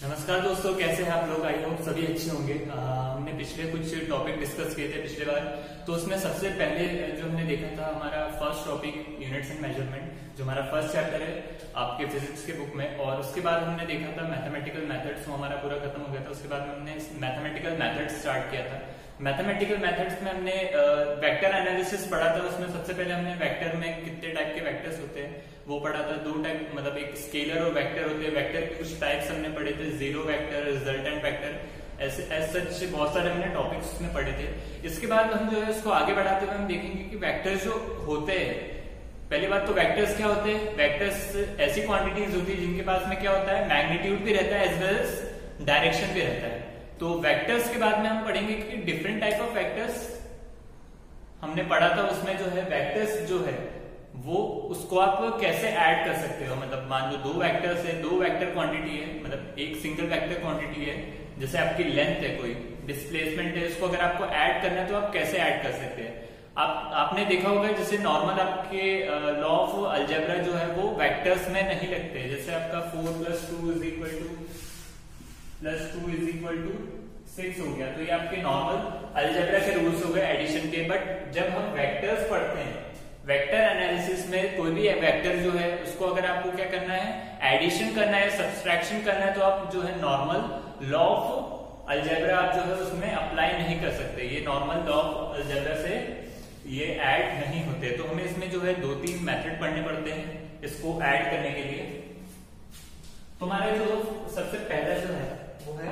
नमस्कार दोस्तों, कैसे हैं आप लोग। आई होप सभी अच्छे होंगे। हमने पिछले कुछ टॉपिक डिस्कस किए थे पिछले बार। तो उसमें सबसे पहले जो हमने देखा था हमारा first topic units and measurement, जो हमारा फर्स्ट चैप्टर है आपके फिजिक्स के बुक में। और उसके बाद हमने देखा था मैथमेटिकल मेथड्स, वो हमारा पूरा खत्म हो गया था। उसके बाद हमने मैथमेटिकल मेथड्स स्टार्ट किया था। मैथमेटिकल मेथड्स में हमने वेक्टर एनालिसिस पढ़ा था। उसमें सबसे पहले हमने वेक्टर में कितने टाइप के वेक्टर्स होते हैं वो पढ़ा था। दो टाइप, मतलब एक स्केलर और वेक्टर होते हैं। वेक्टर के कुछ टाइप्स हमने पढ़े थे, जीरो वेक्टर, रिजल्टेंट वेक्टर, ऐसे सच बहुत सारे हमने टॉपिक्स उसमें पढ़े थे। इसके बाद हम जो है इसको आगे बढ़ाते हुए हम देखेंगे कि वेक्टर्स जो होते हैं, पहली बात तो वेक्टर्स क्या होते हैं। वेक्टर्स ऐसी क्वांटिटीज होती है जिनके पास में क्या होता है, मैग्नीट्यूड भी रहता है एज वेल एज डायरेक्शन भी रहता है। तो वेक्टर्स के बाद में हम पढ़ेंगे कि डिफरेंट टाइप ऑफ वेक्टर्स हमने पढ़ा था। उसमें जो है वेक्टर्स जो है वो उसको आप कैसे ऐड कर सकते हो। मतलब मान लो दो वेक्टर्स है, दो वेक्टर क्वांटिटी है, मतलब एक सिंगल वेक्टर क्वांटिटी है। जैसे आपकी लेंथ है, कोई डिस्प्लेसमेंट है, उसको अगर आपको ऐड करना है तो आप कैसे ऐड कर सकते हैं। आपने देखा होगा जैसे नॉर्मल आपके लॉ ऑफ अलजेब्रा जो है वो वेक्टर्स में नहीं लगते। जैसे आपका 4 + 2 = +2 = 6 हो गया। तो ये आपके नॉर्मल अलजेब्रा के रूल्स हो गए एडिशन के। बट जब हम वेक्टर्स पढ़ते हैं, वेक्टर एनालिसिस में कोई भी वेक्टर जो है उसको अगर आपको क्या करना है, एडिशन करना है, सब्सट्रैक्शन करना है, तो आप जो है नॉर्मल लॉ ऑफ अलजेब्रा आप जो है उसमें अप्लाई नहीं कर सकते। ये नॉर्मल लॉ ऑफ अलजेब्रा से ये ऐड नहीं होते। तो हमें इसमें जो है 2-3 मेथड पढ़ने पड़ते हैं इसको ऐड करने के लिए। तो हमारा जो सबसे पहला जो है वो है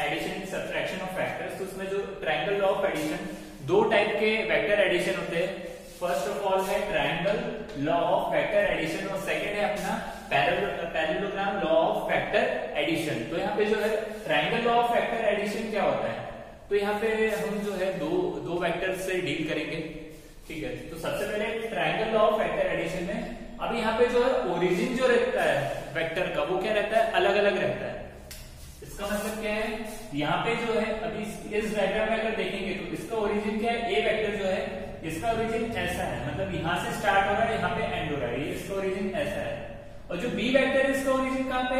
एडिशन सब्सट्रैक्शन ऑफ वेक्टर्स। तो उसमें जो ट्रायंगल लॉ ऑफ एडिशन, दो टाइप के वेक्टर एडिशन होते हैं। फर्स्ट ऑफ ऑल है triangle law of vector addition और सेकंड है अपना parallelogram law of vector addition. तो यहाँ पे जो है triangle law of vector addition क्या होता है, तो यहाँ पे हम जो है दो वेक्टर से डील करेंगे। ठीक है, तो सबसे पहले triangle law of vector addition में अब यहाँ पे जो है ओरिजिन जो रहता है वेक्टर का वो क्या रहता है, अलग अलग रहता है। इसका मतलब क्या है, यहाँ पे जो है अभी इस डायग्राम में अगर देखेंगे तो इसका ओरिजिन क्या है, ए वेक्टर जो है इसका ओरिजिन ऐसा है, मतलब यहाँ से स्टार्ट हो रहा है, यहाँ पे एंड हो रहा है, ये इसका ओरिजिन ऐसा है। और जो बी वेक्टर है इसका ओरिजिन कहाँ पे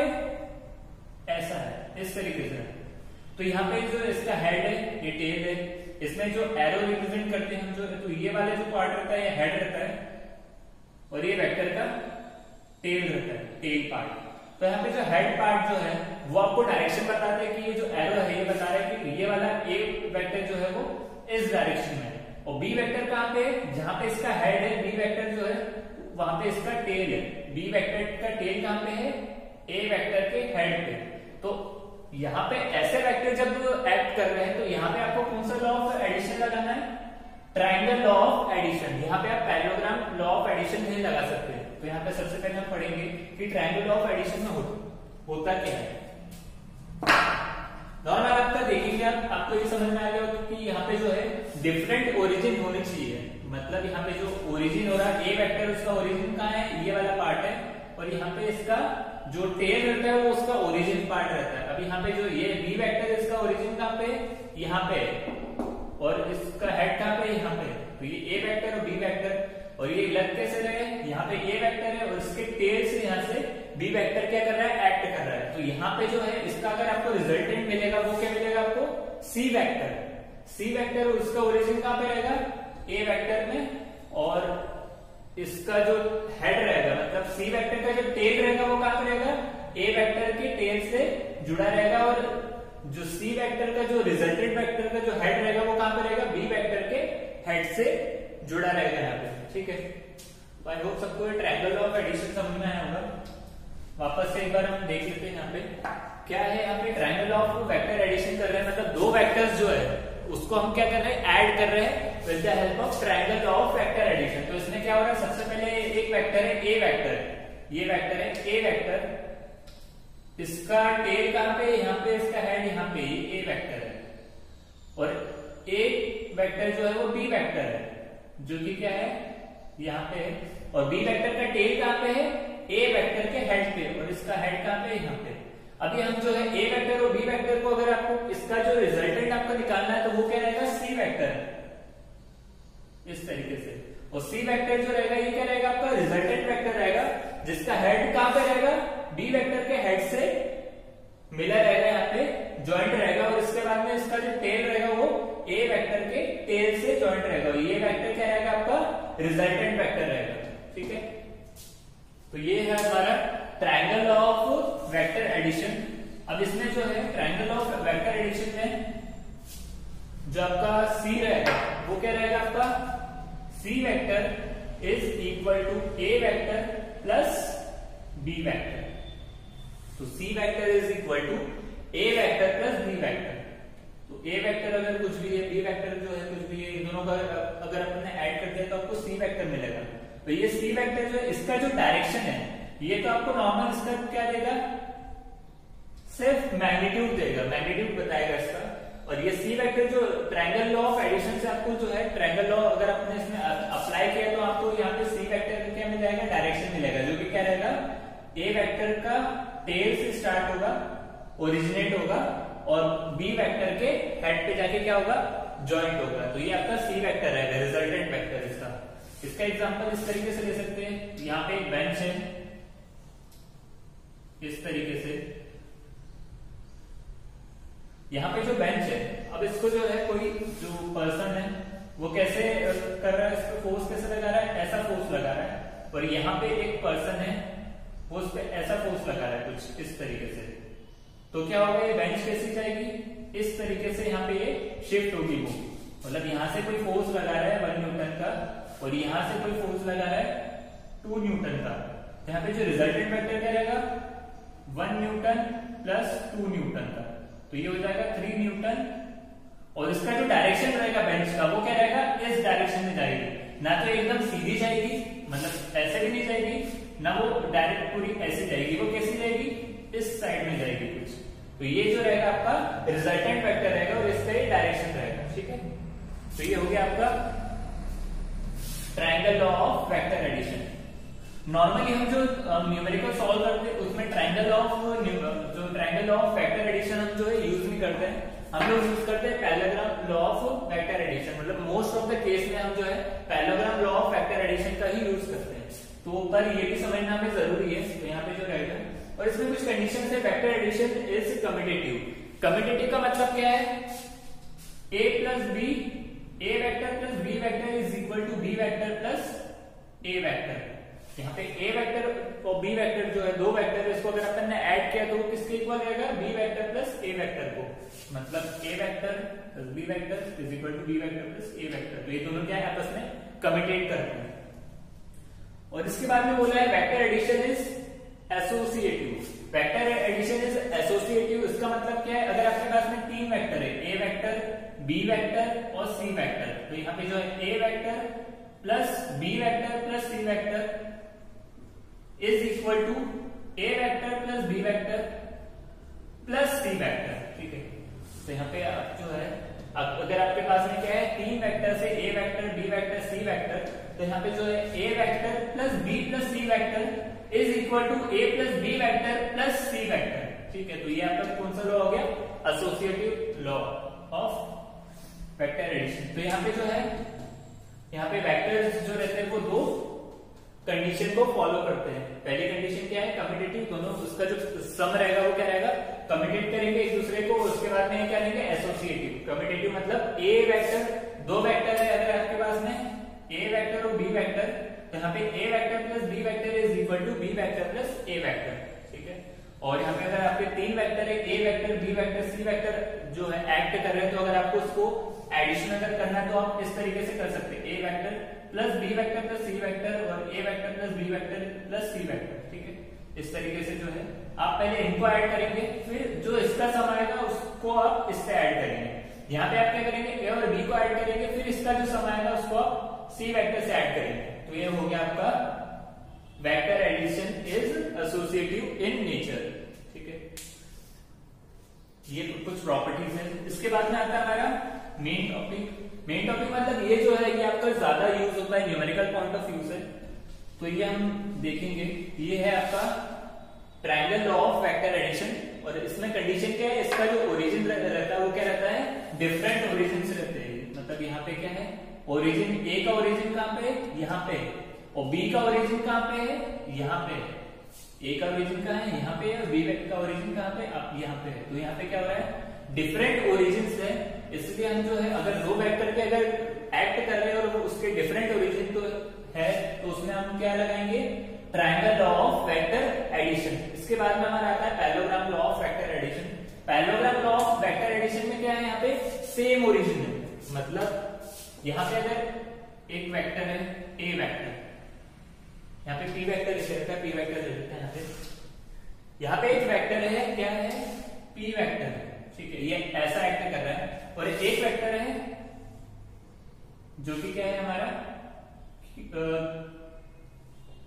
ऐसा है, इस तरीके से। तो यहाँ पे जो इसका हेड है, ये टेल है, इसमें जो एरो रिप्रेजेंट करते हैं हम जो, तो ये वाले जो पार्ट रहता है ये हेड रहता है और ये वेक्टर का टेल रहता है, टेल पार्ट। तो यहाँ पे जो हेड पार्ट जो है वो आपको डायरेक्शन बताता है कि ये जो एरो है ये बता रहा है कि ये वाला ए वेक्टर जो है वो इस डायरेक्शन में है। और बी वेक्टर कहाँ पे है, जहां पे इसका हेड है, बी वेक्टर जो है वहां पे इसका टेल है। बी वेक्टर का टेल कहाँ पे है, ए वेक्टर के हेड पे। तो यहाँ पे ऐसे वेक्टर जब एक्ट कर रहे हैं तो यहाँ पे आपको कौन सा लॉ ऑफ एडिशन लगाना है, ट्रायंगल लॉ ऑफ एडिशन। यहाँ पे आप पैरेललोग्राम लॉ ऑफ एडिशन नहीं लगा सकते। तो यहाँ पे सबसे पहले हम पढ़ेंगे कि ट्रायंगल लॉ ऑफ एडिशन में होता क्या है। नॉर्मल आपका देखेंगे आपको ये समझ में आ गया कि यहाँ पे जो है डिफरेंट ओरिजिन होने चाहिए। मतलब यहाँ पे जो ओरिजिन हो रहा है ए वेक्टर, उसका ओरिजिन कहाँ है, ये वाला पार्ट है। और यहाँ पे इसका जो टेल रहता है वो उसका ओरिजिन पार्ट रहता है। अब यहाँ पे जो ये बी वेक्टर इसका ओरिजिन कहाँ पे, यहाँ पे, और इसका हेड कहाँ पे, यहाँ पे। तो ये ए वेक्टर और बी वेक्टर, और ये लग कैसे रहे, यहाँ पे ए वेक्टर है और इसके टेल से यहाँ से बी वेक्टर क्या कर रहा है, एक्ट कर रहा है। तो यहाँ पे जो है इसका अगर आपको रिजल्टेंट मिलेगा वो क्या मिलेगा आपको, सी वेक्टर। सी वेक्टर और उसका ओरिजिन कहाँ पे रहेगा, ए वेक्टर में। और इसका जो हेड रहेगा, मतलब सी वेक्टर का जो टेल रहेगा वो कहाँ पे रहेगा, ए वेक्टर के टेल से जुड़ा रहेगा। और जो सी वेक्टर का जो रिजल्टेंट वेक्टर का जो हेड रहेगा वो कहाँ पे रहेगा, बी वेक्टर के हेड से जुड़ा रहेगा यहाँ पे। ठीक है, तो आई होप सबको ट्रायंगल लॉ ऑफ एडिशन समझ में आया होगा। वापस से एक बार हम देख लेते हैं यहाँ पे क्या है। यहाँ पे triangle law of vector addition कर रहे हैं, मतलब दो वेक्टर्स जो है उसको हम क्या कर रहे हैं, ऐड कर रहे हैं with the help of triangle law of vector addition. तो इसमें क्या हो रहा है, सबसे पहले एक वेक्टर है ए वेक्टर, ये वेक्टर है ए वेक्टर, इसका टेल कहाँ पे, यहाँ पे, इसका हेड यहाँ पे, ए वेक्टर है। और ए वेक्टर जो है वो बी वेक्टर है जो कि क्या है यहाँ पे, और बी वेक्टर का टेल कहाँ पे है, ए वेक्टर के हेड पे, और इसका हेड कहाँ पे, यहाँ पे। अभी हम जो है ए वेक्टर और बी वेक्टर को अगर आपको इसका जो रिजल्टेंट आपको निकालना है तो वो क्या रहेगा, सी वेक्टर, इस तरीके से। और सी वेक्टर जो रहेगा ये क्या रहेगा, आपका रिजल्टेंट वेक्टर रहेगा जिसका हेड कहाँ पे रहेगा, बी वेक्टर के हेड से मिला रहेगा, यहाँ पे ज्वाइंट रहेगा, और इसके बाद में इसका जो टेल रहेगा वो ए वेक्टर के टेल से ज्वाइंट रहेगा। ये वेक्टर क्या रहेगा आपका रिजल्टेंट वेक्टर रहेगा, ठीक है। तो ये है हमारा ट्रायंगल ऑफ वेक्टर एडिशन। अब इसमें जो है ट्रायंगल ऑफ वेक्टर एडिशन में जो आपका सी रहेगा वो क्या रहेगा आपका, C vector is equal to A vector plus B vector. तो C vector is equal to A vector plus B vector. तो ए वेक्टर अगर कुछ भी है, बी वेक्टर जो है कुछ भी है, इन दोनों का अगर अपन ने ऐड कर दिया तो आपको सी वेक्टर मिलेगा। तो ये सी वेक्टर जो है इसका जो डायरेक्शन है ये तो आपको नॉर्मल इसका क्या देगा, सिर्फ मैग्नीट्यूड देगा, मैग्नीट्यूड बताएगा इसका। और ये सी वेक्टर जो ट्रायंगल लॉ ऑफ एडिशन से आपको जो है ट्रायंगल लॉ अगर आपने इसमें अप्लाई किया तो आपको यहाँ पे सी वेक्टर का क्या मिल जाएगा, डायरेक्शन मिलेगा, जो कि क्या रहेगा ए वेक्टर का टेल से स्टार्ट होगा, ओरिजिनेट होगा, और बी वेक्टर के हेड पे जाके क्या होगा, ज्वाइंट होगा। तो ये आपका सी वेक्टर रहेगा, रिजल्टेंट वेक्टर इसका। इसका एग्जांपल इस तरीके से ले सकते हैं, यहाँ पे एक बेंच है इस तरीके से, यहाँ पे जो बेंच है, अब इसको जो है कोई जो पर्सन है वो कैसे कर रहा है, इसको फोर्स कैसे लगा रहा है, ऐसा फोर्स लगा रहा है, और यहाँ पे एक पर्सन है वो उस पे ऐसा फोर्स लगा रहा है कुछ इस तरीके से। तो क्या होगा, ये बेंच कैसी जाएगी, इस तरीके से यहाँ पे ये शिफ्ट होगी वो, मतलब यहाँ से कोई फोर्स लगा रहा है 1 न्यूटन का, और यहाँ से कोई फोर्स लगा रहा है 2 न्यूटन का। यहाँ पे जो रिजल्टेंट वेक्टर क्या रहेगा, 1 न्यूटन प्लस 2 न्यूटन का, तो ये हो जाएगा 3 न्यूटन। और इसका जो डायरेक्शन रहेगा बेंच का वो क्या रहेगा, इस डायरेक्शन में जाएगी, ना तो एकदम सीधी जाएगी, मतलब ऐसे भी नहीं जाएगी, ना वो डायरेक्ट पूरी ऐसे जाएगी, वो कैसी जाएगी, इस साइड में जाएगी कुछ। तो ये जो रहेगा आपका रिजल्टेंट वेक्टर रहेगा, और इसका ये डायरेक्शन रहेगा, ठीक है। तो ये हो गया आपका triangle law of vector addition. Normally हम जो न्यूमेरिकल सॉल्व करते हैं उसमें ट्रायंगल ऑफ वेक्टर एडिशन हम जो है यूज नहीं करते हैं, हम लोग यूज करते हैं parallelogram law of vector addition. मतलब मोस्ट ऑफ द केस में हम जो है parallelogram law of vector addition का ही यूज करते हैं। तो पर ये भी समझना हमें जरूरी है, तो यहाँ पे जो रहेगा, और इसमें कुछ कंडीशन है। Vector addition is commutative. Commutative का मतलब क्या है, A plus B, A vector plus B vector is equal to B vector plus A vector. यहाँ पे ए वेक्टर और बी वेक्टर जो है, दो वेक्टर है, इसको अगर अपन ने ऐड किया तो वो किसके इक्वल रहेगा, B vector plus A vector को। मतलब A vector plus B vector is equal to B vector plus A vector. तो ये दोनों क्या है, आपस में कम्यूटेट करते हैं। और इसके बाद में बोला है vector addition is associative. Vector addition is associative, इसका मतलब क्या है, अगर आपके पास में 3 वेक्टर है, ए वेक्टर, बी वेक्टर और सी वेक्टर, तो यहाँ पे जो है A vector plus B vector plus C vector is equal to A vector plus B vector plus C vector, ठीक है। तो यहाँ पे आप जो है, अगर आपके पास में क्या है, 3 वेक्टर से A vector, B vector, C vector, तो यहाँ पे जो है A vector plus B plus C vector is equal to A plus B vector plus C vector, ठीक है। तो ये आपका कौन सा लॉ हो गया, associative law of vector addition. तो यहाँ पे जो है, यहाँ पे वेक्टर्स जो रहते हैं वो 2 कंडीशन को फॉलो करते हैं। पहली कंडीशन क्या है, कम्यूटेटिव, दोनों उसका जो सम रहेगा वो क्या रहेगा, कम्यूटेट करेंगे एक दूसरे को। उसके बाद में क्या लेंगे, एसोसिएटिव। कम्यूटेटिव मतलब ए वेक्टर, 2 वेक्टर है अगर आपके पास में ए वेक्टर और बी वेक्टर, तो यहाँ पे A vector plus B vector is equal to B vector plus A vector, ठीक है। और यहाँ पे अगर आपके 3 वेक्टर है, A vector, B vector, C vector जो है एक्ट कर रहे हैं, तो अगर आपको उसको एडिशन अगर करना है तो आप इस तरीके से कर सकते हैं, A vector plus B vector plus C vector और A vector plus B vector plus C vector, ठीक है। इस तरीके से जो है आप पहले इनको ऐड करेंगे, फिर जो इसका सम आएगा उसको आप इससे ऐड करेंगे। यहाँ पे आप क्या करेंगे, ए और बी को ऐड करेंगे, फिर इसका जो सम आएगा उसको आप सी वेक्टर से ऐड करेंगे। तो ये हो गया आपका vector addition is associative in nature, ठीक है। ये कुछ प्रॉपर्टीज है। इसके बाद में आता है हमारा मेन टॉपिक। मेन टॉपिक मतलब ये जो है ये आपका ज्यादा यूज होता है न्यूमेरिकल पॉइंट ऑफ व्यू से, तो ये हम देखेंगे। ये है आपका triangle law of vector addition, और इसमें कंडीशन क्या है, इसका जो ओरिजिन रहता है वो क्या रहता है, डिफरेंट ओरिजिन से रहते हैं। मतलब यहाँ पे क्या है, ओरिजिन, ए का ओरिजिन कहाँ पे है, यहाँ पे, और बी का ओरिजिन कहाँ पे है, यहाँ पे। ए का ओरिजिन कहाँ है, यहाँ पे है, बी का ओरिजिन कहाँ पे, अब यहाँ पे है। तो यहाँ पे क्या हो रहा है, डिफरेंट ओरिजिन है, इसलिए हम जो है अगर दो वेक्टर के अगर एक्ट कर रहे हैं और उसके डिफरेंट ओरिजिन तो है, तो उसमें हम क्या लगाएंगे, triangle law of vector addition. इसके बाद में हमारा आता है parallelogram law of vector addition. Parallelogram law of vector addition में क्या है, यहाँ पे सेम ओरिजिन है, मतलब यहाँ पे अगर एक वेक्टर है ए वेक्टर, यहाँ पे पी वेक्टर लिखे रहता है, पी वेक्टर ले लेते हैं यहाँ पे एक वेक्टर है, क्या है, पी वेक्टर है, ठीक है, ये ऐसा एक्ट कर रहा है, और एक वेक्टर है जो कि क्या है हमारा,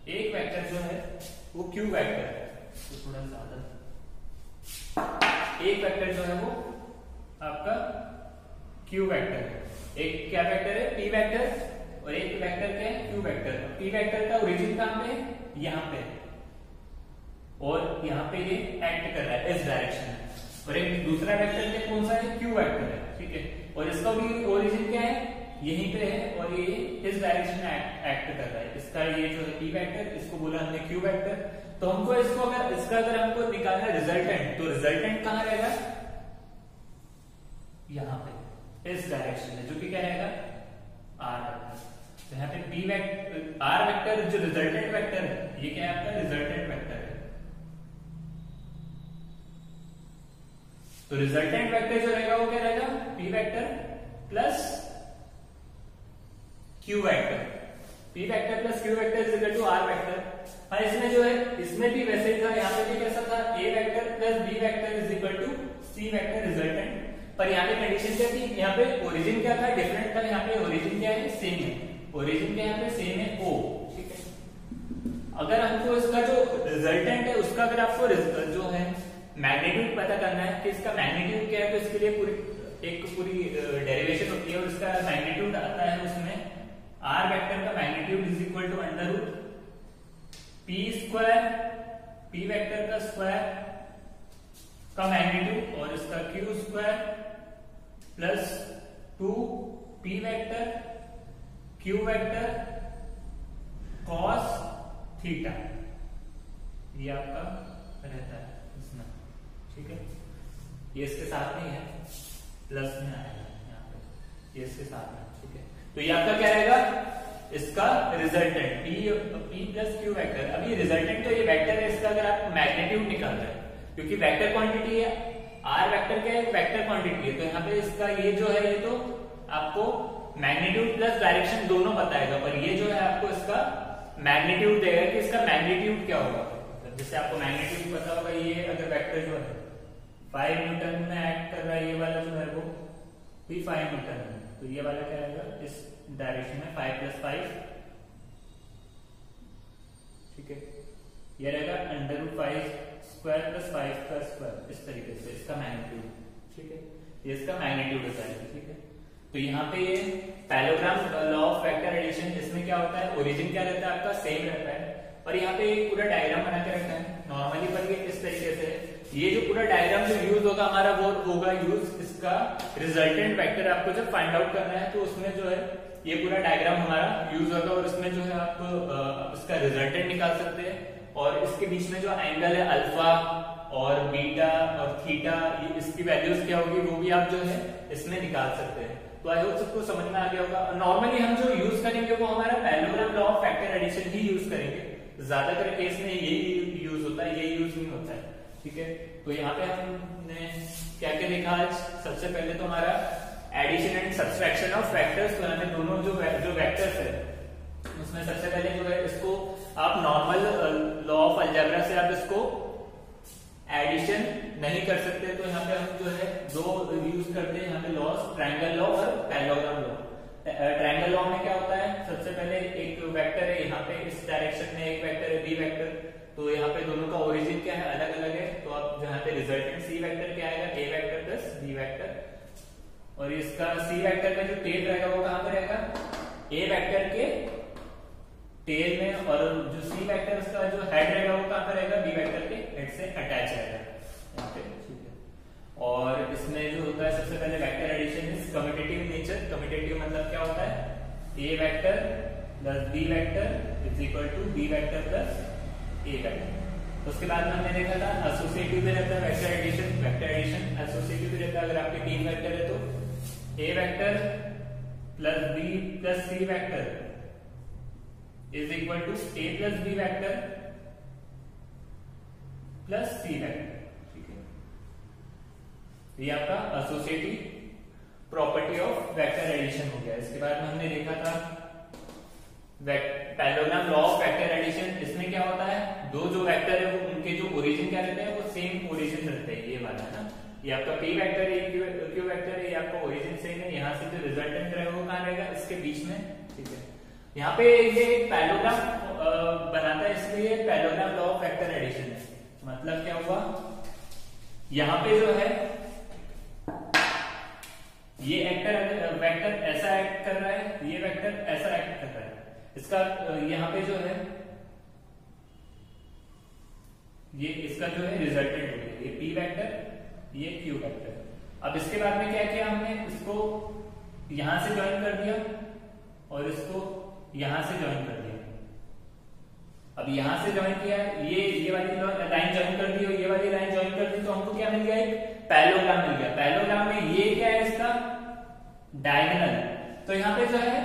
एक वेक्टर जो है वो क्यू वेक्टर है, तो थोड़ा ज्यादा, एक वेक्टर जो है वो आपका क्यू वेक्टर है, एक क्या वेक्टर है, पी वेक्टर, और एक वेक्टर क्या है, क्यू वेक्टर। पी वेक्टर का ओरिजिन कहां पे है, यहाँ पे, और यहाँ पे ये एक्ट कर रहा है इस डायरेक्शन में, और एक दूसरा वेक्टर क्या कौन सा है, क्यू वेक्टर है, ठीक है, और इसका भी ओरिजिन क्या है, यहीं पे है, और ये इस डायरेक्शन में एक्ट कर रहा है। इसका ये जो है पी वेक्टर, इसको बोला हमने क्यू वेक्टर। तो हमको इसको अगर इसका अगर हमको निकालना रिजल्टेंट, तो रिजल्टेंट कहां रहेगा, यहाँ पे इस डायरेक्शन में, जो कि क्या रहेगा, आर वेक्टर। तो यहाँ पे पी वेक्टर, आर वेक्टर जो रिजल्टेंट वेक्टर है, ये क्या है आपका रिजल्टेंट वेक्टर है। तो रिजल्टेंट वेक्टर जो रहेगा वो क्या रहेगा, P vector plus Q vector, P vector plus Q vector is equal to R vector. और इसमें जो है, इसमें भी वैसे ही था, यहाँ पे भी कैसा था, A vector plus B vector is equal to C vector resultant. पर यहाँ पे कंडीशन क्या थी, यहाँ पे ओरिजिन क्या था, डिफरेंट था, यहाँ पे ओरिजिन क्या है, सेम है, ओरिजिन क्या यहाँ पे सेम है, ओ, ठीक है। अगर हमको इसका जो रिजल्टेंट है उसका अगर आपको जो है मैग्नीट्यूड पता करना है कि इसका मैग्नीट्यूड क्या है, तो इसके लिए पूरी डेरिवेशन होती है, और इसका मैग्नीट्यूड आता है उसमें आर वेक्टर का magnitude is equal to under root P square, P vector का स्क्वायर का मैग्नीट्यूड, और इसका Q square plus 2 P vector Q vector cos theta, ये आपका रहता है इसमें, ठीक है। ये इसके साथ नहीं है, प्लस में आएगा यहाँ पे, ये इसके साथ में, ठीक है। तो ये आपका क्या रहेगा, इसका resultant P plus Q vector. अभी रिजल्टेंट तो ये वेक्टर है, इसका अगर आप मैग्नीट्यूड निकाल रहे हैं, क्योंकि वेक्टर क्वांटिटी है, आर वेक्टर क्या है, वेक्टर क्वांटिटी है, तो यहाँ पे इसका ये जो है, ये तो आपको मैग्नीट्यूड प्लस डायरेक्शन दोनों बताएगा, पर ये जो है आपको इसका मैग्नीट्यूड देगा कि इसका मैग्नीट्यूड क्या होगा। जैसे आपको मैग्नीट्यूड पता होगा, ये अगर वेक्टर जो है 5 न्यूटन में एक्ट कर रहा है, ये वाला जो है वो भी 5 न्यूटन है, तो ये वाला क्या रहेगा, इस डायरेक्शन में 5 + 5, ठीक है, ये रहेगा अंडर रूट 5 स्क्वायर प्लस 5 का स्क्वायर, इस तरीके से इसका मैग्नीट्यूड, ठीक है, ये इसका मैग्नीट्यूड होता है, ठीक है। तो यहाँ पे ये parallelogram law of vector addition, इसमें क्या होता है, ओरिजिन क्या रहता है आपका, सेम रहता है, और यहाँ पे एक पूरा डायग्राम बना के रखा है नॉर्मली, पर ये इस तरीके से, ये जो पूरा डायग्राम जो यूज होगा हमारा, वो होगा यूज इसका रिजल्टेंट वेक्टर आपको जब फाइंड आउट करना है, तो उसमें जो है ये पूरा डायग्राम हमारा यूज होगा, और इसमें जो है आप इसका रिजल्टेंट निकाल सकते हैं, और इसके बीच में जो एंगल है अल्फा और बीटा और थीटा, ये इसकी वैल्यूज क्या होगी वो भी आप जो है इसमें निकाल सकते हैं। तो आई होप सबको समझ में आ गया होगा। नॉर्मली हम जो यूज करेंगे वो हमारा parallelogram law of vector addition ही यूज करेंगे, ज्यादातर केस में यही यूज होता है, ये यूज नहीं होता है, ठीक है। तो यहाँ पे हमने क्या क्या देखा आज, सबसे पहले तो हमारा addition and subtraction of vectors, तो हमें दोनों जो वेक्टर्स है उसमें सबसे पहले जो है इसको आप नॉर्मल लॉ ऑफ अलजेब्रा से आप इसको एडिशन नहीं कर सकते, तो यहाँ पे हम जो है दो यूज करते हैं यहाँ पे लॉस, ट्रायंगल लॉ और पैरेललोग्राम लॉ। ट्रायंगल लॉ में क्या होता है, सबसे पहले एक वेक्टर है यहाँ पे इस डायरेक्शन में, एक वेक्टर है बी वेक्टर, तो यहाँ पे दोनों का ओरिजिन क्या है, अलग अलग है, तो आप यहाँ पे रिजल्टेंट सी वेक्टर क्या आएगा, ए वेक्टर प्लस बी वेक्टर, और इसका सी वेक्टर में जो टेल रहेगा वो कहाँ पे रहेगा, ए वेक्टर के टेल में, और जो सी वेक्टर उसका जो हेड रहेगा वो कहाँ पे रहेगा, बी वेक्टर के हेड से अटैच रहेगा यहाँ पे, ठीक है। और इसमें जो होता है सबसे पहले vector addition is commutative nature. Commutative मतलब क्या होता है, A vector plus B vector is equal to B vector plus A vector, उसके बाद में हमने देखा था एसोसिएटिव भी रहता है वेक्टर एडिशन एसोसिएटिव भी रहता है। अगर आपके 3 वेक्टर है तो A vector plus B plus C vector is equal to A plus B vector plus C vector, ठीक है। ये आपका associative property of vector addition हो गया। इसके बाद में हमने देखा था parallelogram law of vector addition. इसमें क्या होता है, दो जो वेक्टर है वो उनके जो ओरिजिन क्या रहते हैं, वो सेम ओरिजिन रहते हैं। ये वाला ना, ये आपका पी वेक्टर है, क्यू वेक्टर है, ये आपका ओरिजिन सेम है। यहाँ से जो रिजल्टेंट रहेगा वो कहाँ रहेगा, इसके बीच में, ठीक है। यहाँ पे ये एक पैरेललोग्राम बनाता है, इसलिए parallelogram law of vector addition. मतलब क्या हुआ, यहाँ पे जो है ये वेक्टर ऐसा एक्ट कर रहा है, ये वेक्टर ऐसा एक्ट कर रहा है। इसका यहाँ पे जो है ये इसका जो है रिजल्टेंट हो गया, ये पी वेक्टर, ये क्यू वेक्टर। अब इसके बाद में क्या किया हमने, इसको यहां से ज्वाइन कर दिया और इसको यहां से ज्वाइन कर दिया। अब यहां से ज्वाइन किया, ये वाली लाइन ज्वाइन कर दी और ये वाली लाइन ज्वाइन कर दी, तो हमको क्या मिल गया, एक पैरेललोग्राम मिल गया। पैरेललोग्राम में ये क्या है, इसका डायगोनल। तो यहाँ पे जो है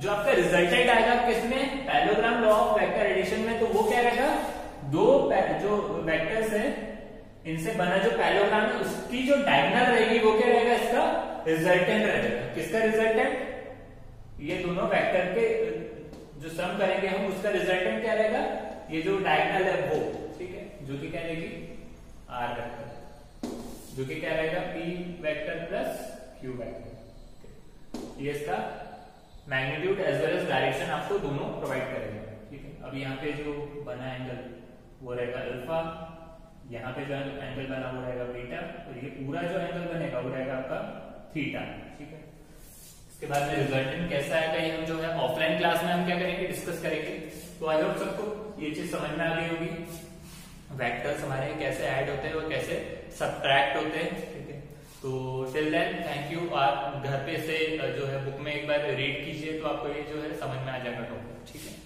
जो आपका रिजल्टेंट आएगा किसमें, parallelogram law of vector addition में, तो वो क्या रहेगा, दो जो वेक्टर्स है इनसे बना जो पैरेललोग्राम है उसकी जो डायगोनल रहेगी वो क्या रहेगा, इसका रिजल्टेंट रहेगा। किसका रिजल्टेंट, ये दोनों वेक्टर के जो सम करेंगे हम, उसका रिजल्टेंट क्या रहेगा, ये जो डायगोनल है वो, ठीक है, जो कि क्या रहेगी आर वेक्टर, जो कि क्या रहेगा P vector plus Q vector. ये इसका magnitude as well as direction आपको दोनों प्रोवाइड करेगा, ठीक है। अब यहाँ पे जो बना एंगल वो रहेगा अल्फा, यहाँ पे जो एंगल बना वो रहेगा बीटा, और ये पूरा जो एंगल बनेगा वो रहेगा आपका थीटा, ठीक है। इसके बाद में रिजल्टेंट कैसा आएगा, ये हम जो है ऑफलाइन क्लास में हम क्या करेंगे, डिस्कस करेंगे। तो आई होप सबको ये चीज समझ में आ गई होगी, वेक्टर्स हमारे कैसे ऐड होते हैं और कैसे सब्ट्रैक्ट होते हैं, ठीक है। तो टिल देन थैंक यू। आप घर पे से जो है बुक में एक बार रीड कीजिए तो आपको ये जो है समझ में आ जाएगा, ठीक है।